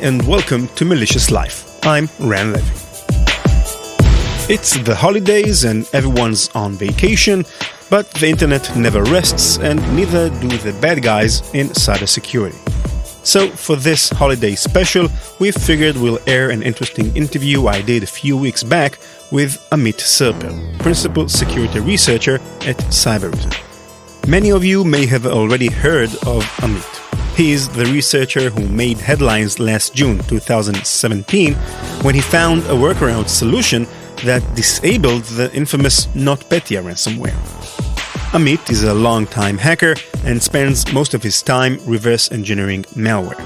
and welcome to Malicious Life. I'm Ran Levy. It's the holidays and everyone's on vacation, but the internet never rests and neither do the bad guys in cybersecurity. So for this holiday special, we figured we'll air an interesting interview I did a few weeks back with Amit Serper, Principal Security Researcher at Cybereason. Many of you may have already heard of Amit. He is the researcher who made headlines last June 2017 when he found a workaround solution that disabled the infamous NotPetya ransomware. Amit is a long-time hacker and spends most of his time reverse engineering malware.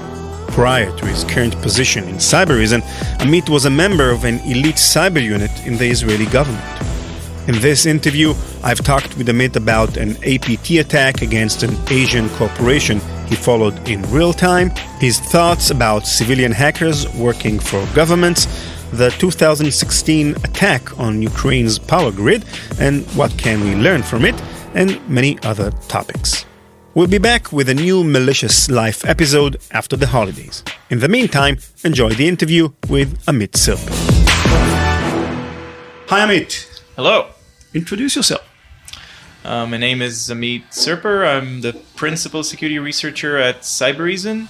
Prior to his current position in Cybereason, Amit was a member of an elite cyber unit in the Israeli government. In this interview, I've talked with Amit about an APT attack against an Asian corporation he followed in real time, his thoughts about civilian hackers working for governments, the 2016 attack on Ukraine's power grid, and what can we learn from it, and many other topics. We'll be back with a new Malicious Life episode after the holidays. In the meantime, enjoy the interview with Amit Serper. Hi Amit. Hello. Introduce yourself. My name is Amit Serper. I'm the Principal Security Researcher at Cybereason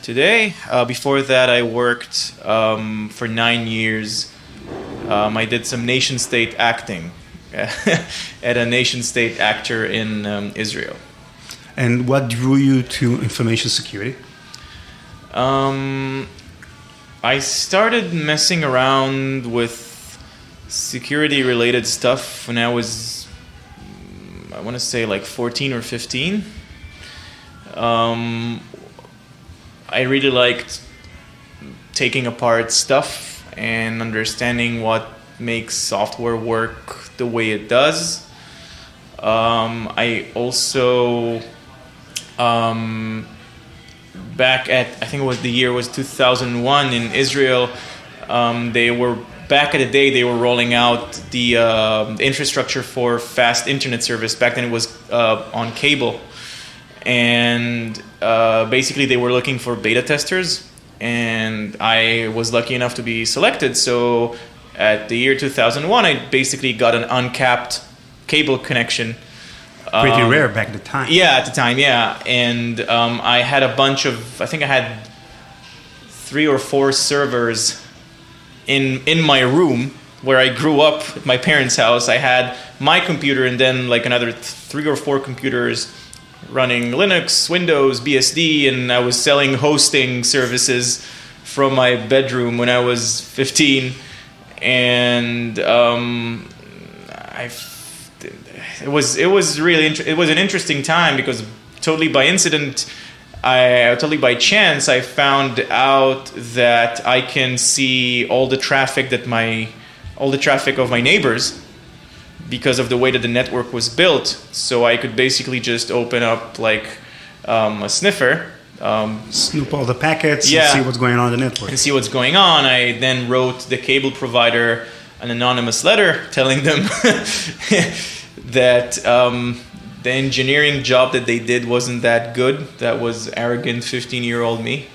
today. Before that, I worked for 9 years. I did some nation-state acting at a nation-state actor in Israel. And what drew you to information security? I started messing around with security-related stuff when I was, I want to say like 14 or 15. I really liked taking apart stuff and understanding what makes software work the way it does. I also, back at, I think it was the year was 2001 in Israel, back in the day, they were rolling out the infrastructure for fast internet service. Back then it was on cable. And basically they were looking for beta testers. And I was lucky enough to be selected. So at the year 2001, I basically got an uncapped cable connection. Pretty rare back at the time. Yeah, at the time, yeah. And I had a bunch of, I think I had 3 or 4 servers in my room where I grew up at my parents' house. I had my computer and then like another 3 or 4 computers running Linux, Windows, BSD, and I was selling hosting services from my bedroom when I was 15. And it was really it was an interesting time because totally by incident, totally by chance, I found out that I can see all the traffic of my neighbors because of the way that the network was built. So I could basically just open up like a sniffer, snoop all the packets, yeah, and see what's going on in the network. And see what's going on. I then wrote the cable provider an anonymous letter telling them that the engineering job that they did wasn't that good. That was arrogant 15-year-old me.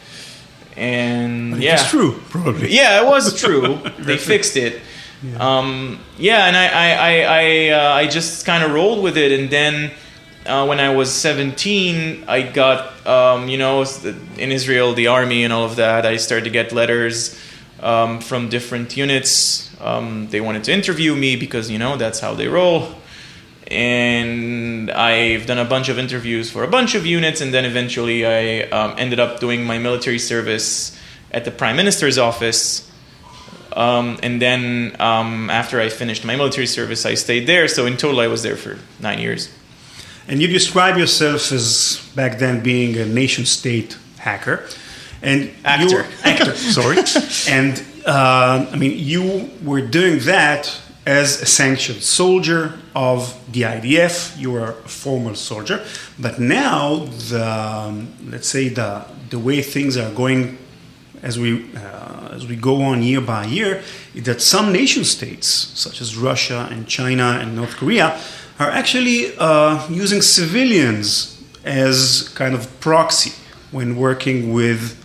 And yeah, it's true, probably. Yeah, it was true. They fixed it. Yeah, and I just kind of rolled with it. And then when I was 17, I got in Israel, the army and all of that. I started to get letters from different units. They wanted to interview me because that's how they roll. And I've done a bunch of interviews for a bunch of units, and then eventually I ended up doing my military service at the Prime Minister's office. And then after I finished my military service, I stayed there. So in total, I was there for 9 years. And you describe yourself as, back then, being a nation-state hacker. And Actor, sorry. And, you were doing that as a sanctioned soldier of the IDF. You were a former soldier. But now, the way things are going as we go on year by year, is that some nation states, such as Russia and China and North Korea, are actually using civilians as kind of proxy when working with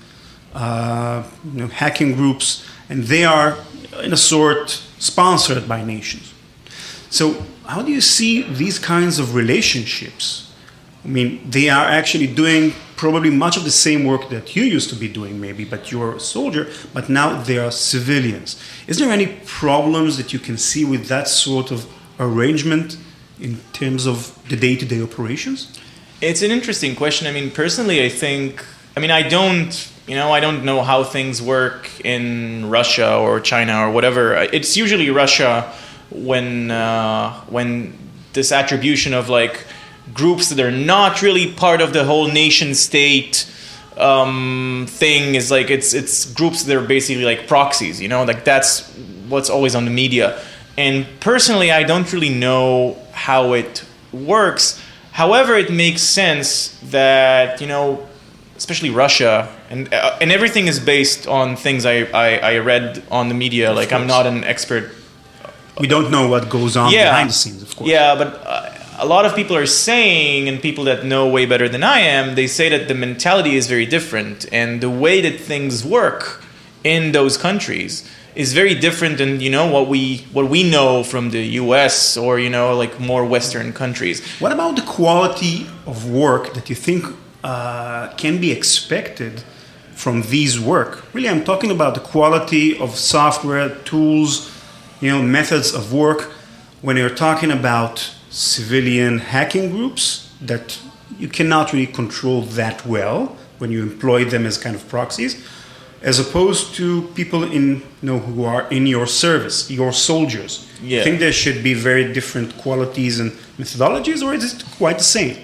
hacking groups, and they are in a sort sponsored by nations. So how do you see these kinds of relationships? I mean, they are actually doing probably much of the same work that you used to be doing, maybe, but you're a soldier, but now they are civilians. Is there any problems that you can see with that sort of arrangement in terms of the day-to-day operations? It's an interesting question. I mean, personally, I don't know how things work in Russia or China or whatever. It's usually Russia when this attribution of like groups that are not really part of the whole nation state thing is like it's groups that are basically like proxies, like that's what's always on the media. And personally, I don't really know how it works. However, it makes sense that, especially Russia, and everything is based on things I read on the media. Like, I'm not an expert. We don't know what goes on behind the scenes, of course. Yeah, but a lot of people are saying, and people that know way better than I am, they say that the mentality is very different, and the way that things work in those countries is very different than what we know from the U.S. or like more Western countries. What about the quality of work that you think can be expected from these work? Really, I'm talking about the quality of software, tools, methods of work. When you're talking about civilian hacking groups that you cannot really control that well when you employ them as kind of proxies, as opposed to people who are in your service, your soldiers. Yeah. I think there should be very different qualities and methodologies, or is it quite the same?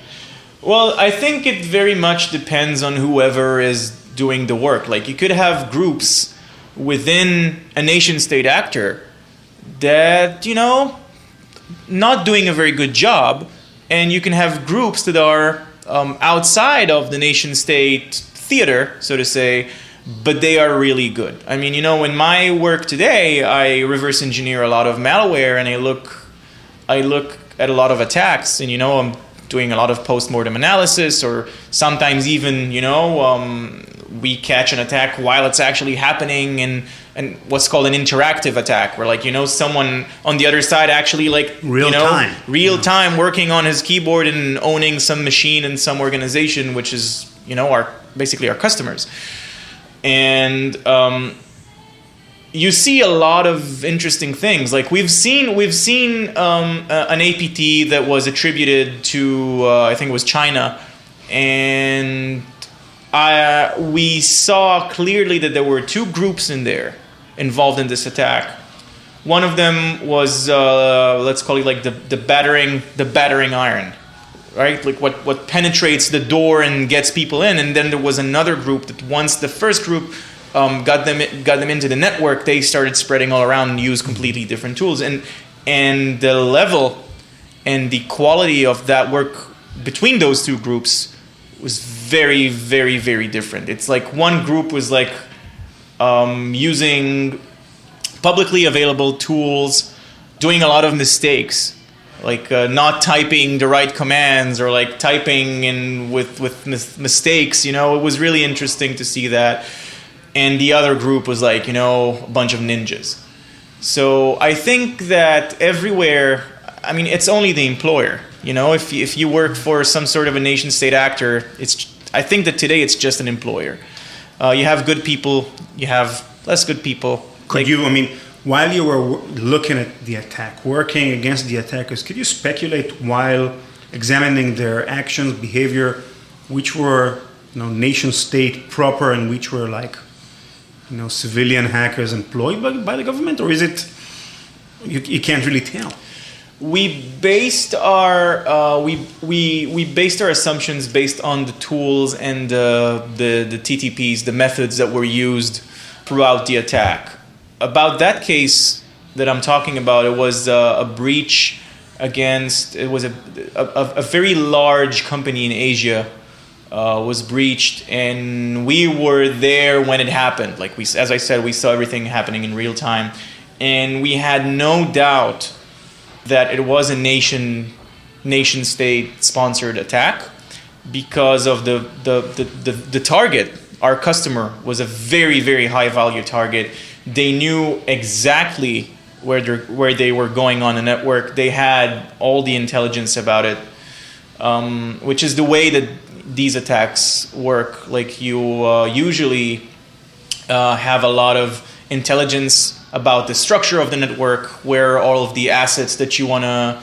Well, I think it very much depends on whoever is doing the work. Like, you could have groups within a nation-state actor that, not doing a very good job, and you can have groups that are outside of the nation-state theater, so to say, but they are really good. I mean, in my work today, I reverse engineer a lot of malware, and I look at a lot of attacks, and I'm doing a lot of post-mortem analysis, or sometimes even, we catch an attack while it's actually happening, and what's called an interactive attack, where someone on the other side actually real time working on his keyboard and owning some machine in some organization, which is basically our customers. And you see a lot of interesting things. Like we've seen an APT that was attributed to I think it was China, and we saw clearly that there were two groups in there involved in this attack. One of them was let's call it like the battering iron, right? Like what penetrates the door and gets people in. And then there was another group that once the first group got them into the network, they started spreading all around and used completely different tools. And the level and the quality of that work between those two groups was very, very, very different. It's like one group was like using publicly available tools, doing a lot of mistakes, like not typing the right commands, or like typing in with mistakes. It was really interesting to see that. And the other group was like, a bunch of ninjas. So I think that everywhere, I mean, it's only the employer. If you work for some sort of a nation state actor, I think that today it's just an employer. You have good people, you have less good people. While you were looking at the attack, working against the attackers, could you speculate while examining their actions, behavior, which were nation state proper and which were like civilian hackers employed by the government, or is it you can't really tell? We based our we based our assumptions based on the tools and the TTPs, the methods that were used throughout the attack. About that case that I'm talking about, it was a breach against. It was a very large company in Asia was breached, and we were there when it happened. Like as I said, we saw everything happening in real time, and we had no doubt that it was a nation state sponsored attack because of the target our customer was a very, very high value target. They knew exactly where they were going on the network. They had all the intelligence about it, which is the way that these attacks work. Like you usually have a lot of intelligence about the structure of the network, where all of the assets that you wanna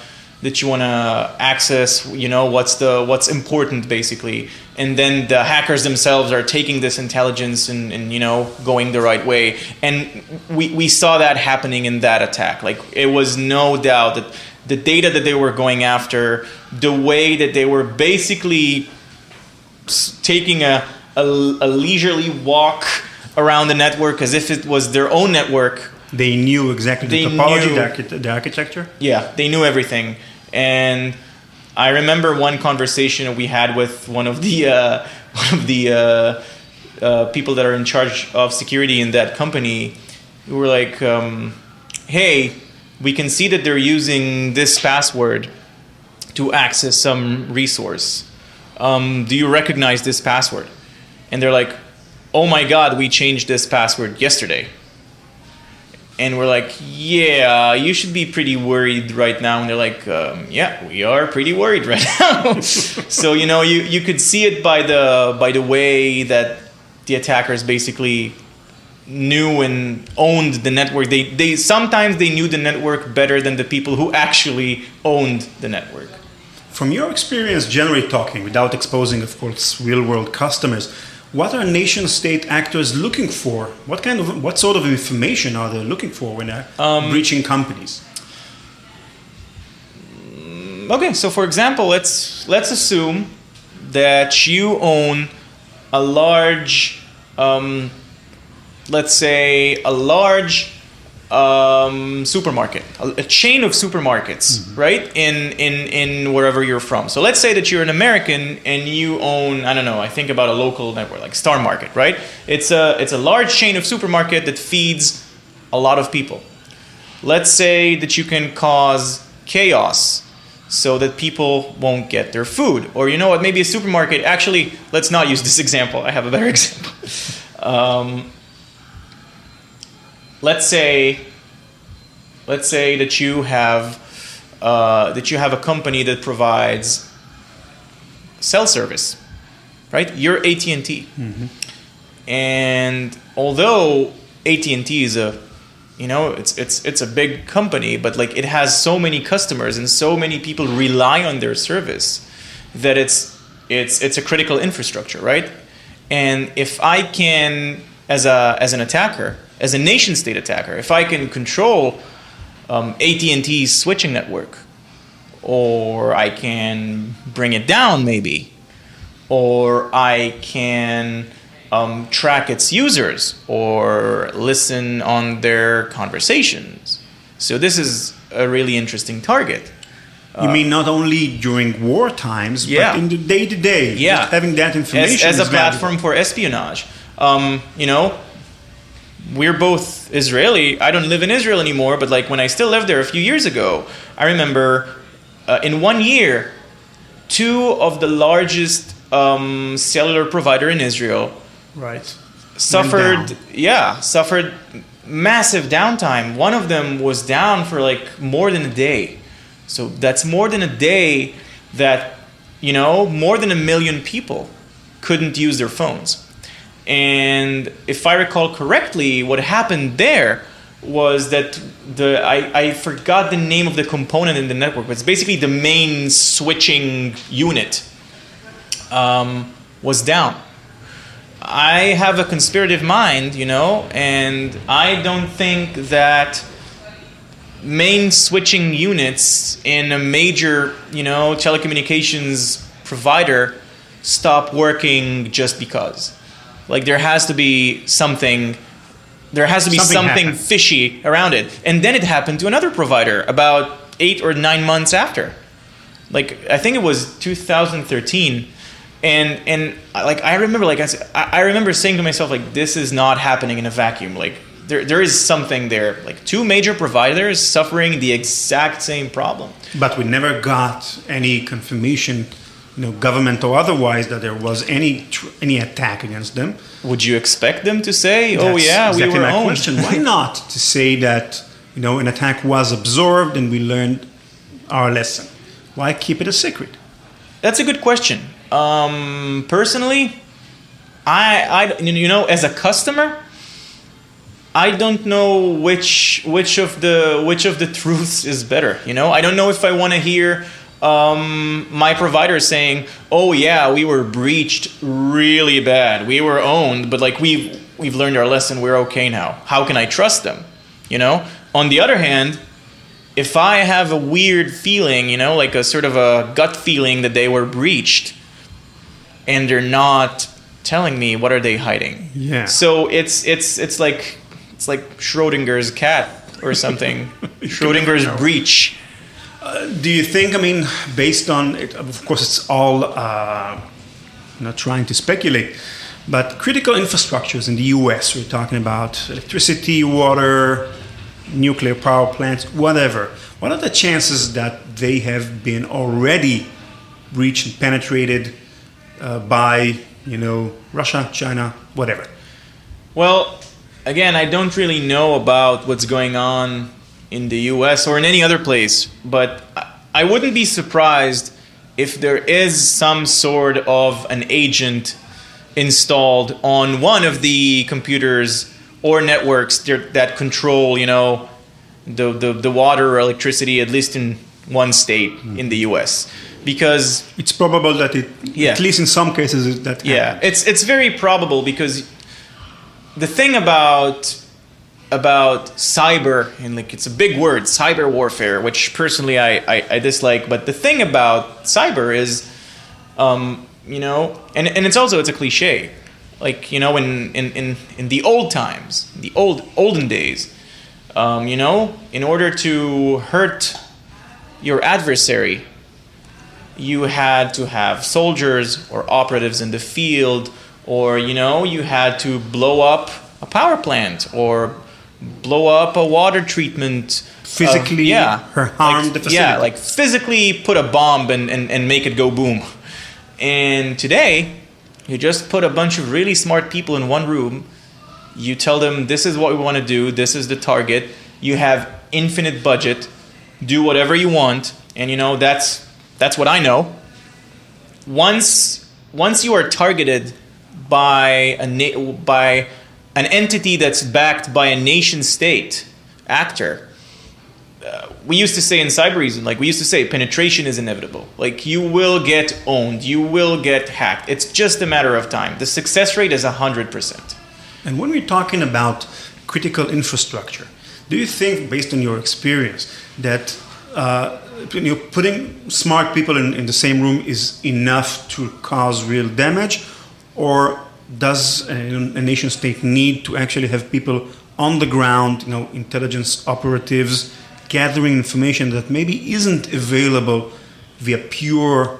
access, what's important basically, and then the hackers themselves are taking this intelligence and going the right way. And we saw that happening in that attack. Like, it was no doubt that the data that they were going after, the way that they were basically taking a leisurely walk around the network as if it was their own network. They knew exactly the topology, the architecture? Yeah, they knew everything. And I remember one conversation we had with one of the people that are in charge of security in that company. We were like, hey, we can see that they're using this password to access some resource. Do you recognize this password? And they're like, oh my God, we changed this password yesterday. And we're like, yeah, you should be pretty worried right now. And they're like, yeah, we are pretty worried right now. So, you could see it by the way that the attackers basically knew and owned the network. They sometimes they knew the network better than the people who actually owned the network. From your experience, generally talking, without exposing, of course, real-world customers, what are nation-state actors looking for? What sort of information are they looking for when they're breaching companies? Okay, so for example, let's assume that you own a large, supermarket, a chain of supermarkets, mm-hmm. right? In wherever you're from. So let's say that you're an American and you own, I don't know, I think about a local network like Star Market, right? It's a large chain of supermarket that feeds a lot of people. Let's say that you can cause chaos so that people won't get their food. Or you know what, maybe a supermarket, actually, let's not use this example. I have a better example. Let's say that you have a company that provides cell service, right? You're AT&T, mm-hmm. and although AT&T is it's a big company, but like it has so many customers and so many people rely on their service that it's a critical infrastructure, right? And if I can, as an attacker, as a nation-state attacker, if I can control AT&T's switching network, or I can bring it down maybe, or I can track its users or listen on their conversations. So this is a really interesting target. You mean not only during war times, but in the day-to-day, just having that information as a platform for espionage. We're both Israeli. I don't live in Israel anymore, but like when I still lived there a few years ago, I remember in 1 year, 2 of the largest cellular provider in Israel suffered massive downtime. One of them was down for like more than a day. So that's more than a day that, more than 1 million people couldn't use their phones. And if I recall correctly, what happened there was that I forgot the name of the component in the network, but it's basically the main switching unit was down. I have a conspirative mind, and I don't think that main switching units in a major, telecommunications provider stop working just because. Like there has to be something fishy around it. And then it happened to another provider about 8 or 9 months after. Like I think it was 2013. And like I remember, like I remember saying to myself, like, this is not happening in a vacuum. Like there is something there. Like 2 major providers suffering the exact same problem. But we never got any confirmation government or otherwise, that there was any attack against them. Would you expect them to say, That's "Oh yeah, exactly we were my owned"? question. Why not to say that an attack was observed and we learned our lesson? Why keep it a secret? That's a good question. Personally, I as a customer, I don't know which of the truths is better. I don't know if I want to hear my provider saying, "Oh yeah, we were breached really bad. We were owned, but like we've learned our lesson. We're okay now." How can I trust them? On the other hand, if I have a weird feeling, like a sort of a gut feeling that they were breached, and they're not telling me, what are they hiding? Yeah. So it's like Schrodinger's cat or something. Schrodinger's breach. Do you think? Based on it, of course, it's all not trying to speculate, but critical infrastructures in the U.S. We're talking about electricity, water, nuclear power plants, whatever. What are the chances that they have been already breached and penetrated by, Russia, China, whatever? Well, again, I don't really know about what's going on in the US or in any other place, but I wouldn't be surprised if there is some sort of an agent installed on one of the computers or networks that control, the water or electricity, at least in one state in the US. Because it's probable that at least in some cases, that happens. Yeah, it's very probable, because the thing about cyber, and it's a big word, cyber warfare, which personally I dislike, but the thing about cyber is, and it's a cliche, in the old times, the olden days, in order to hurt your adversary, you had to have soldiers or operatives in the field, or you had to blow up a power plant or blow up a water treatment, physically harm the facility. Physically put a bomb and make it go boom. And today, you just put a bunch of really smart people in one room. You tell them, this is what we want to do, this is the target. You have infinite budget, do whatever you want, and that's what I know. Once you are targeted by an entity that's backed by a nation state actor, we used to say in Cybereason, penetration is inevitable. You will get owned, you will get hacked. It's just a matter of time. The success rate is 100%. And when we're talking about critical infrastructure, do you think, based on your experience, that putting smart people in the same room is enough to cause real damage, or does a nation state need to actually have people on the ground, intelligence operatives, gathering information that maybe isn't available via pure,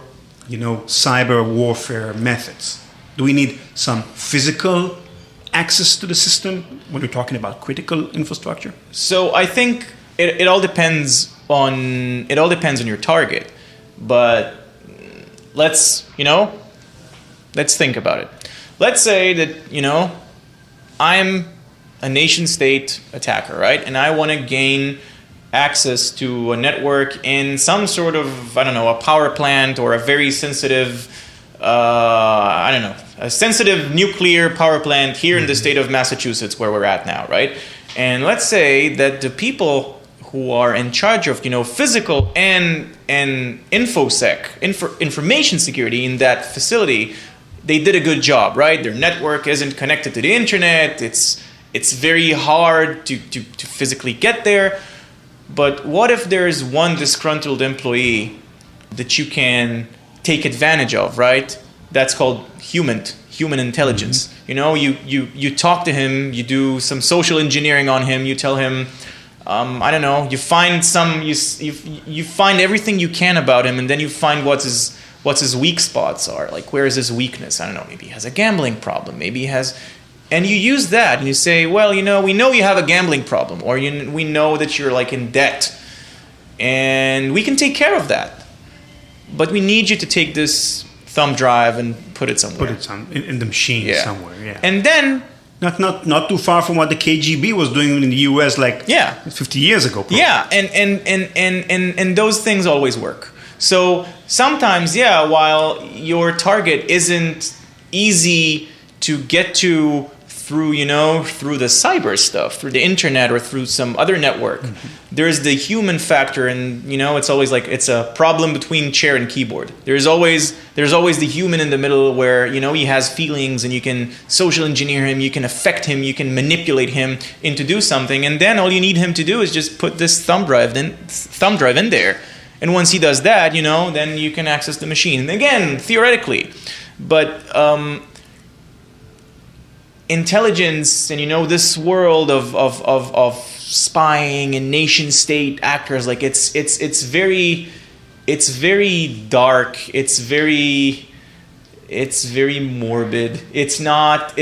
cyber warfare methods? Do we need some physical access to the system when we're talking about critical infrastructure? So I think it all depends on your target, but let's think about it. Let's say that I'm a nation state attacker, right? And I want to gain access to a network in some sort of, a power plant or a very sensitive, a sensitive nuclear power plant here in the state of Massachusetts, where we're at now, right? And let's say that the people who are in charge of, physical and information security in that facility, they did a good job, right? Their network isn't connected to the internet. It's very hard to physically get there. But what if there's one disgruntled employee that you can take advantage of, right? That's called human intelligence. Mm-hmm. You talk to him, you do some social engineering on him, you tell him, you find you find everything you can about him, and then you find what his weak spots are. Where is his weakness? Maybe he has a gambling problem, maybe he has. And you use that and you say, well, we know you have a gambling problem, or we know that you're in debt, and we can take care of that. But we need you to take this thumb drive and put it somewhere. Put it in the machine somewhere. Yeah. And then not too far from what the KGB was doing in the US 50 years ago. Probably. Yeah, and those things always work. So sometimes, while your target isn't easy to get to through the cyber stuff, through the internet or through some other network, there's the human factor, and it's always like it's a problem between chair and keyboard. There's always the human in the middle where he has feelings, and you can social engineer him, you can affect him, you can manipulate him into do something, and then all you need him to do is just put this thumb drive in there. And once he does that, then you can access the machine. And again, theoretically. But intelligence and, this world of spying and nation state actors, like it's very dark. It's very morbid. It's not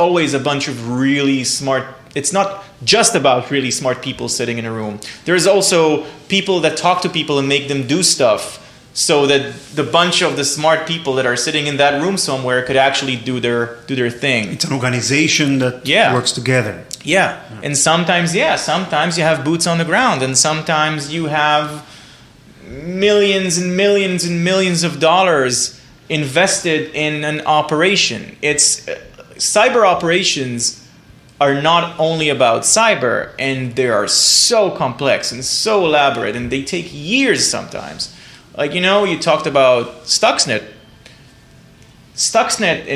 always a bunch of really smart. It's not just about really smart people sitting in a room. There's also people that talk to people and make them do stuff so that the bunch of the smart people that are sitting in that room somewhere could actually do their thing. It's an organization that works together. Yeah. And sometimes you have boots on the ground, and sometimes you have millions and millions and millions of dollars invested in an operation. It's cyber operations are not only about cyber, and they are so complex and so elaborate, and they take years sometimes. Like, you talked about Stuxnet. Stuxnet,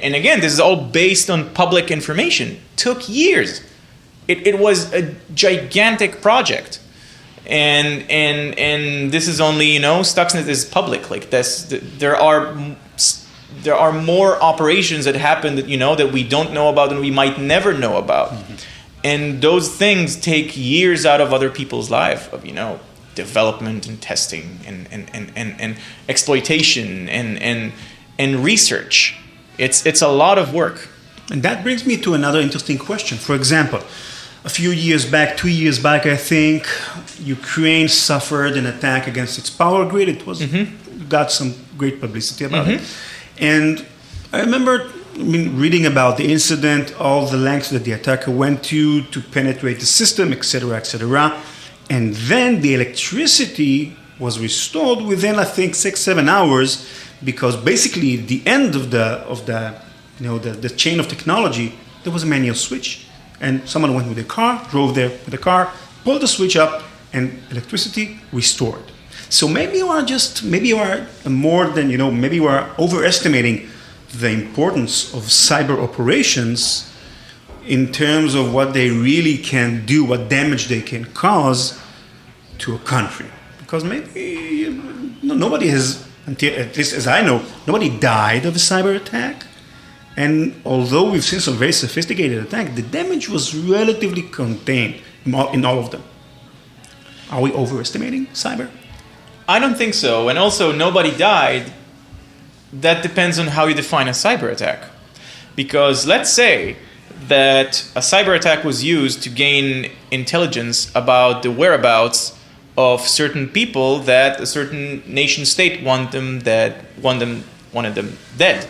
and again, this is all based on public information, took years. It was a gigantic project. And this is only, Stuxnet is public. Like this, there are more operations that happen that that we don't know about and we might never know about. And those things take years out of other people's life of development and testing and exploitation and research. It's a lot of work. And that brings me to another interesting question. For example, a few years back, 2 years back, I think, Ukraine suffered an attack against its power grid. It was got some great publicity about it. And I remember reading about the incident, all the lengths that the attacker went to penetrate the system, etc., etc. And then the electricity was restored within, I think, 6-7 hours, because basically at the end of the chain of technology, there was a manual switch. And someone went with a car, drove there with a car, pulled the switch up, and electricity restored. So maybe you are overestimating the importance of cyber operations in terms of what they really can do, what damage they can cause to a country. Because maybe nobody has, at least as I know, nobody died of a cyber attack. And although we've seen some very sophisticated attacks, the damage was relatively contained in all of them. Are we overestimating cyber? I don't think so. And also, nobody died. That depends on how you define a cyber attack. Because let's say that a cyber attack was used to gain intelligence about the whereabouts of certain people that a certain nation state wanted them dead.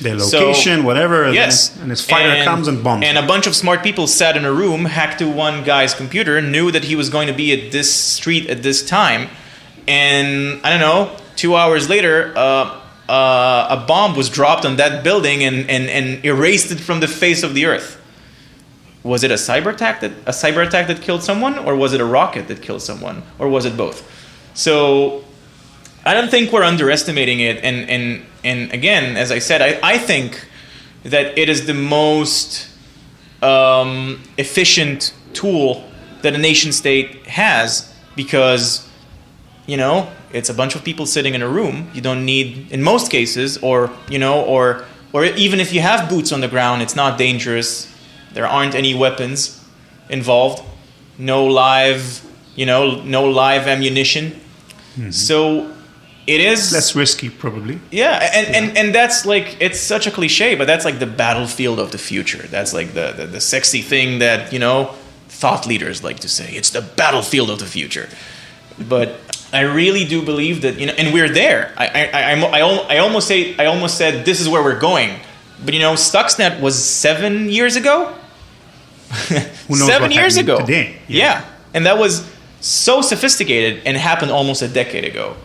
Their location, whatever, yes. And his fighter comes and bombs. And a bunch of smart people sat in a room, hacked to one guy's computer, knew that he was going to be at this street at this time, and I don't know, 2 hours later, a bomb was dropped on that building and erased it from the face of the earth. Was it a cyber attack that killed someone, or was it a rocket that killed someone, or was it both? So I don't think we're underestimating it, and again, as I said, I think that it is the most efficient tool that a nation state has, because it's a bunch of people sitting in a room. You don't need, in most cases, or even if you have boots on the ground, it's not dangerous. There aren't any weapons involved. No live ammunition. Mm-hmm. So it is less risky, probably. Yeah, and that's like, it's such a cliche, but that's like the battlefield of the future. That's like the sexy thing that thought leaders like to say. It's the battlefield of the future. But I really do believe that, and we're there. I almost said this is where we're going, but Stuxnet was 7 years ago. Who knows 7 years ago today? Yeah, and that was so sophisticated and happened almost a decade ago.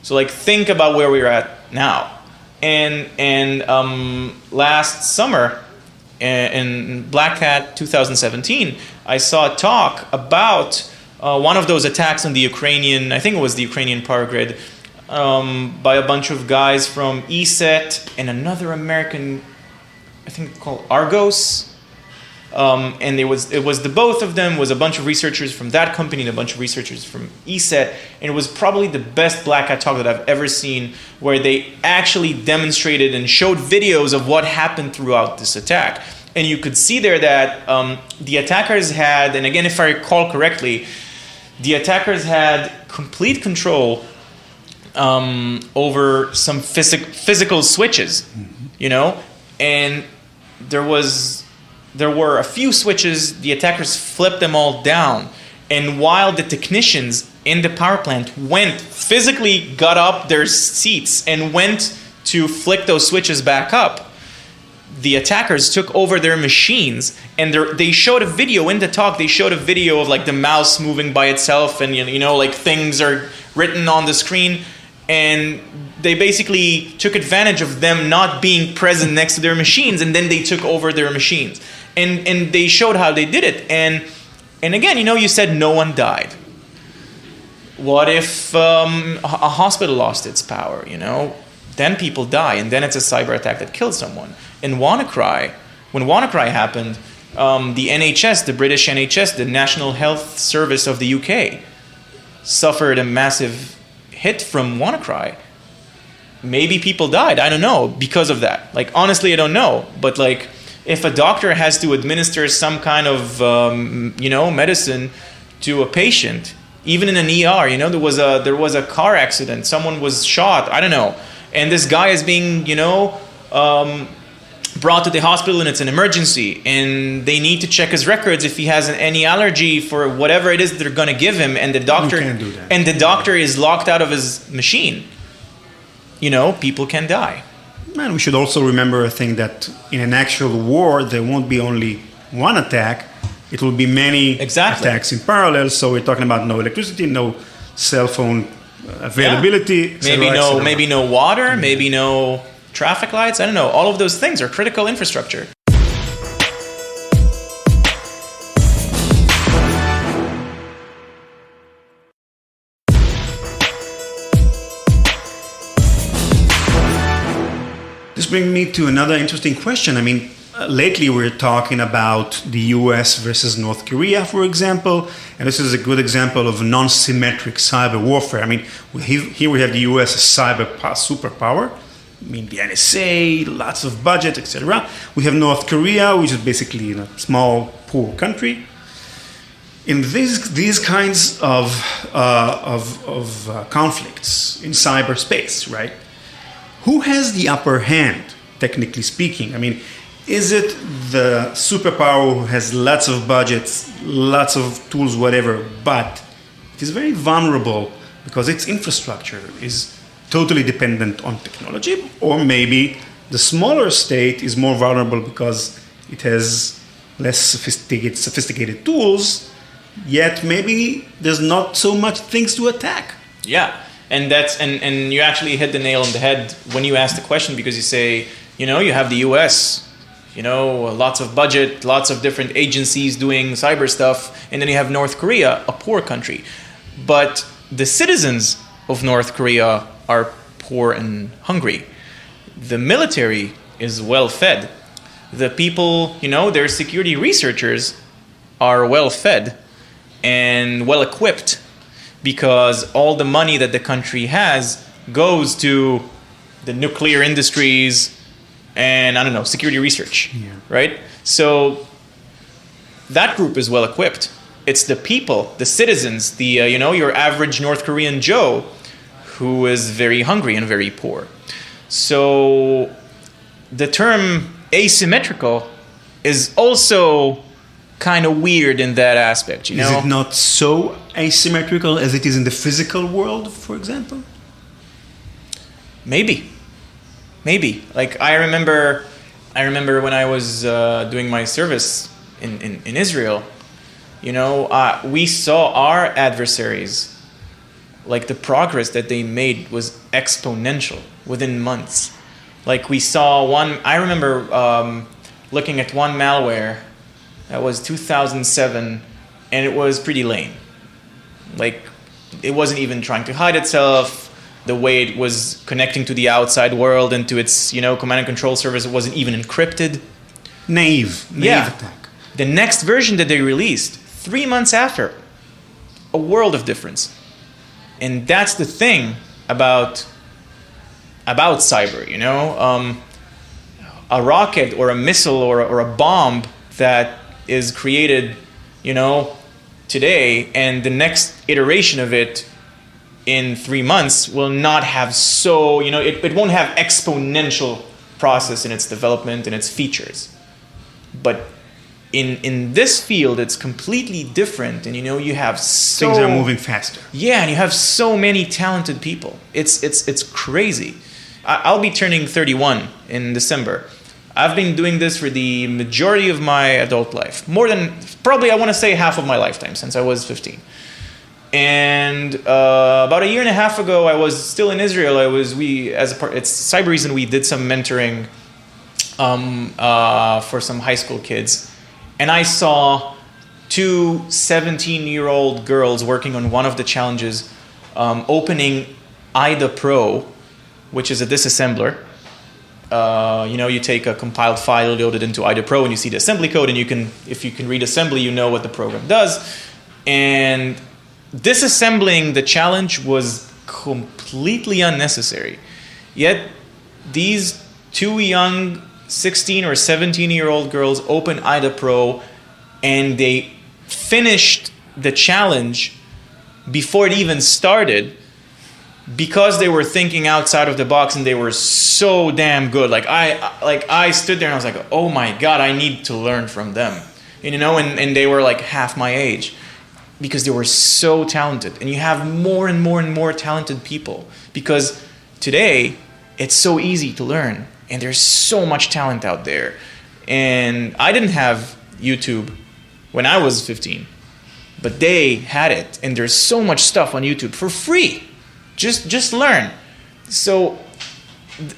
So think about where we're at now. And last summer in Black Hat 2017, I saw a talk about one of those attacks on the Ukrainian, I think it was the Ukrainian power grid, by a bunch of guys from ESET and another American, I think called Argos. And it was the both of them, was a bunch of researchers from that company and a bunch of researchers from ESET, and it was probably the best Black Hat talk that I've ever seen, where they actually demonstrated and showed videos of what happened throughout this attack. And you could see there that the attackers had, and again, if I recall correctly, the attackers had complete control over some physical switches, and there were a few switches, the attackers flipped them all down. And while the technicians in the power plant physically got up their seats and went to flick those switches back up, the attackers took over their machines, and they showed a video in the talk. They showed a video of the mouse moving by itself, and things are written on the screen, and they basically took advantage of them not being present next to their machines, and then they took over their machines. And they showed how they did it. And again, you said no one died. What if a hospital lost its power, Then people die, and then it's a cyber attack that kills someone. In WannaCry, when WannaCry happened, the NHS, the British NHS, the National Health Service of the UK, suffered a massive hit from WannaCry. Maybe people died, I don't know, because of that. Honestly, I don't know. But if a doctor has to administer some kind of, medicine to a patient, even in an ER, there was a car accident, someone was shot, I don't know, and this guy is being, brought to the hospital, and it's an emergency, and they need to check his records if he has any allergy for whatever it is that they're going to give him, and the doctor is locked out of his machine. People can die. And we should also remember a thing, that in an actual war, there won't be only one attack. It will be many attacks in parallel. So we're talking about no electricity, no cell phone availability. Yeah. Maybe no water, maybe no traffic lights. I don't know. All of those things are critical infrastructure. This brings me to another interesting question. Lately we're talking about the US versus North Korea, for example, and this is a good example of non-symmetric cyber warfare. Here we have the US as cyber superpower, the NSA, lots of budget, etc. We have North Korea, which is basically a small, poor country. In these kinds of conflicts in cyberspace, right? Who has the upper hand, technically speaking? Is it the superpower who has lots of budgets, lots of tools, whatever, but it is very vulnerable because its infrastructure is totally dependent on technology? Or maybe the smaller state is more vulnerable because it has less sophisticated tools, yet maybe there's not so much things to attack. Yeah. And and you actually hit the nail on the head when you ask the question, because you say, you have the US, lots of budget, lots of different agencies doing cyber stuff, and then you have North Korea, a poor country. But the citizens of North Korea are poor and hungry. The military is well fed. The people, their security researchers are well fed and well equipped, because all the money that the country has goes to the nuclear industries and, security research, right? So that group is well equipped. It's the people, the citizens, your average North Korean Joe, who is very hungry and very poor. So the term asymmetrical is also kind of weird in that aspect, you know? Is it not so asymmetrical as it is in the physical world, for example? Maybe. Like I remember when I was doing my service in Israel, you know, we saw our adversaries, like the progress that they made was exponential within months. Like we saw one, I remember looking at one malware that was 2007, and it was pretty lame. Like it wasn't even trying to hide itself. The way it was connecting to the outside world and to its, you know, command and control service, it wasn't even encrypted. Naive attack. The next version that they released, 3 months after, a world of difference. And that's the thing about cyber, you know? A rocket or a missile or a bomb that is created, you know, today, and the next iteration of it in 3 months will not have so, you know, it won't have exponential process in its development and its features. But in this field, it's completely different, and you know, you have so... Things are moving faster. Yeah, and you have so many talented people. It's crazy. I'll be turning 31 in December. I've been doing this for the majority of my adult life. More than, probably I want to say half of my lifetime, since I was 15. And about a year and a half ago, I was still in Israel. It's Cybereason, we did some mentoring for some high school kids. And I saw 2 17-year-old girls working on one of the challenges, opening IDA Pro, which is a disassembler. You know, you take a compiled file, load it into IDA Pro, and you see the assembly code, and if you can read assembly, you know what the program does. And disassembling the challenge was completely unnecessary. Yet these 2 young 16 or 17-year-old girls opened IDA Pro, and they finished the challenge before it even started, because they were thinking outside of the box, and they were so damn good. Like I stood there and I was like, oh my God, I need to learn from them. You know, and they were like half my age, because they were so talented. And you have more and more and more talented people, because today it's so easy to learn, and there's so much talent out there. And I didn't have YouTube when I was 15, but they had it, and there's so much stuff on YouTube for free. Just learn. So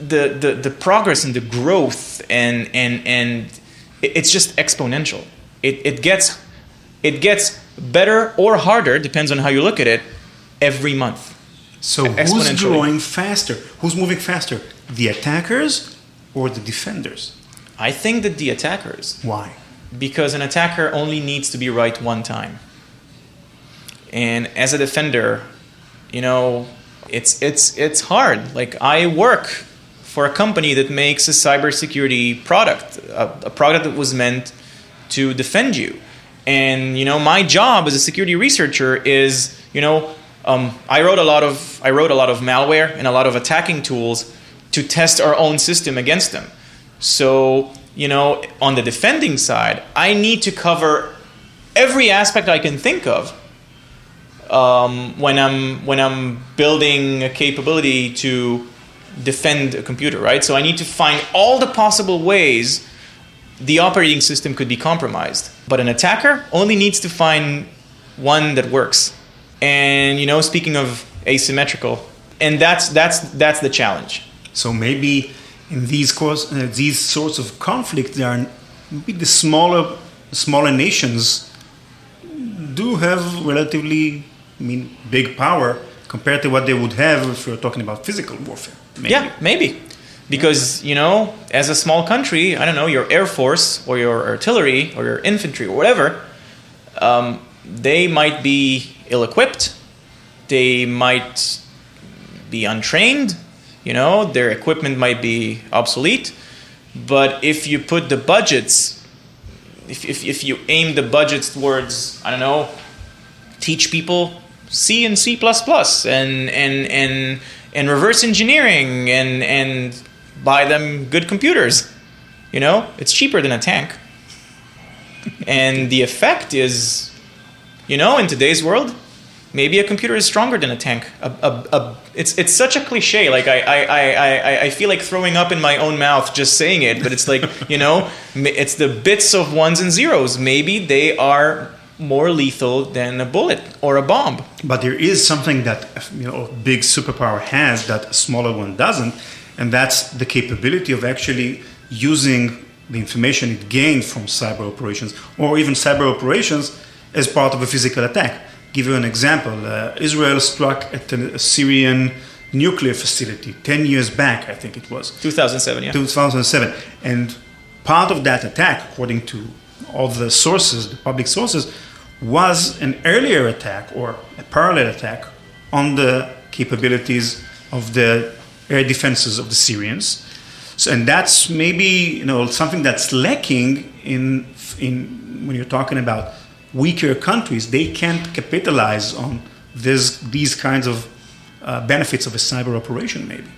the progress and the growth and it's just exponential. It gets better or harder, depends on how you look at it, every month. So who's growing faster? Who's moving faster? The attackers or the defenders? I think that the attackers. Why? Because an attacker only needs to be right one time. And as a defender, you know, it's hard. Like, I work for a company that makes a cybersecurity product, a product that was meant to defend you. And, you know, my job as a security researcher is, you know, I wrote a lot of malware and a lot of attacking tools to test our own system against them. So, you know, on the defending side, I need to cover every aspect I can think of when I'm building a capability to defend a computer, right? So I need to find all the possible ways the operating system could be compromised. But an attacker only needs to find one that works. And, you know, speaking of asymmetrical, and that's the challenge. So maybe in these sorts of conflicts, there are maybe the smaller nations do have relatively, big power compared to what they would have if you're talking about physical warfare. Maybe. Yeah, maybe. Because, you know, as a small country, I don't know, your air force or your artillery or your infantry or whatever, they might be ill-equipped. They might be untrained. You know, their equipment might be obsolete. But if you put the budgets, if you aim the budgets towards, I don't know, teach people C and C++ and reverse engineering and buy them good computers, you know, it's cheaper than a tank. And the effect is, in today's world, maybe a computer is stronger than a tank. It's such a cliche. Like I feel like throwing up in my own mouth just saying it. But it's like, it's the bits of ones and zeros. Maybe they are more lethal than a bullet or a bomb. But there is something that a big superpower has that a smaller one doesn't, and that's the capability of actually using the information it gained from cyber operations, or even cyber operations as part of a physical attack. Give you an example. Israel struck at a Syrian nuclear facility 10 years back, I think it was. 2007, yeah. 2007. And part of that attack, according to all the sources, the public sources, was an earlier attack or a parallel attack on the capabilities of the air defenses of the Syrians. So, and that's maybe something that's lacking in when you're talking about weaker countries. They can't capitalize on these kinds of benefits of a cyber operation. Maybe.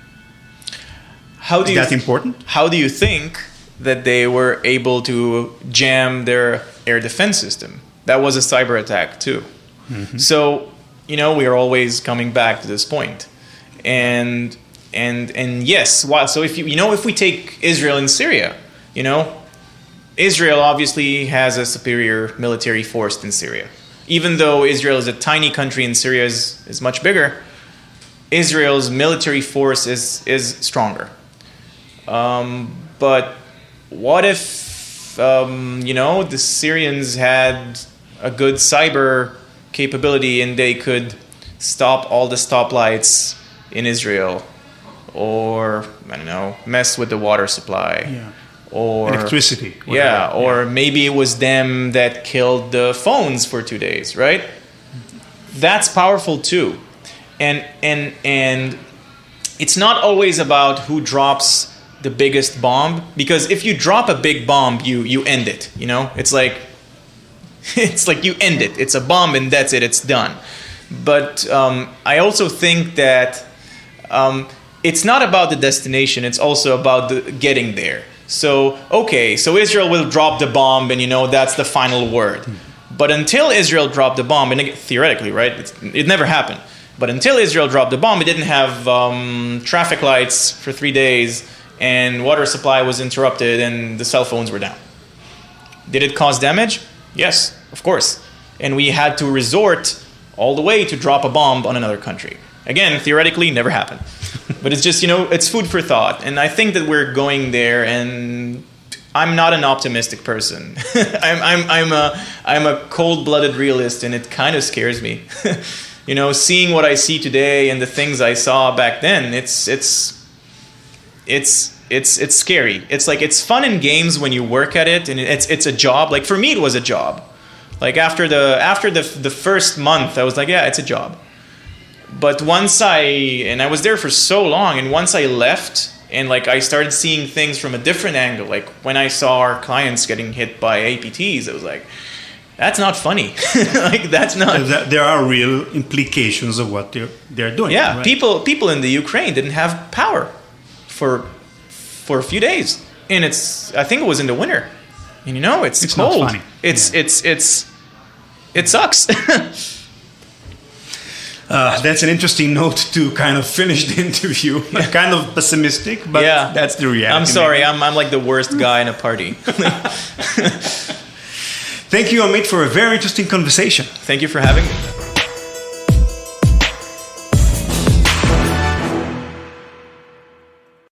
Is that important? How do you think that they were able to jam their air defense system? That was a cyber attack too. Mm-hmm. So we are always coming back to this point, and yes. So if we take Israel and Syria, Israel obviously has a superior military force than Syria. Even though Israel is a tiny country and Syria is much bigger, Israel's military force is stronger. But what if the Syrians had a good cyber capability and they could stop all the stoplights in Israel, or mess with the water supply, or electricity, maybe it was them that killed the phones for 2 days, right? That's powerful too. And it's not always about who drops the biggest bomb, because if you drop a big bomb, you end it. It's like you end it. It's a bomb and that's it. It's done. But I also think that it's not about the destination. It's also about the getting there. So Israel will drop the bomb, and that's the final word. But until Israel dropped the bomb, and theoretically, right, it never happened. But until Israel dropped the bomb, it didn't have traffic lights for 3 days, and water supply was interrupted, and the cell phones were down. Did it cause damage? Yes, of course. And we had to resort all the way to drop a bomb on another country. Again, theoretically, never happened. But it's just, it's food for thought. And I think that we're going there, and I'm not an optimistic person. I'm a cold-blooded realist, and it kind of scares me. Seeing what I see today and the things I saw back then, it's scary. It's like, it's fun in games when you work at it, and it's a job. Like for me, it was a job. Like after the first month, I was like, yeah, it's a job. But once I was there for so long, and once I left, and like I started seeing things from a different angle, like when I saw our clients getting hit by APTs, I was like, that's not funny. Like that's not. There are real implications of what they're doing. Yeah, right? people in the Ukraine didn't have power for a few days, and I think it was in the winter. And it's cold. Not funny. It sucks. That's an interesting note to kind of finish the interview. Yeah. Kind of pessimistic, but that's the reality. I'm sorry, I'm like the worst guy in a party. Thank you, Amit, for a very interesting conversation. Thank you for having me.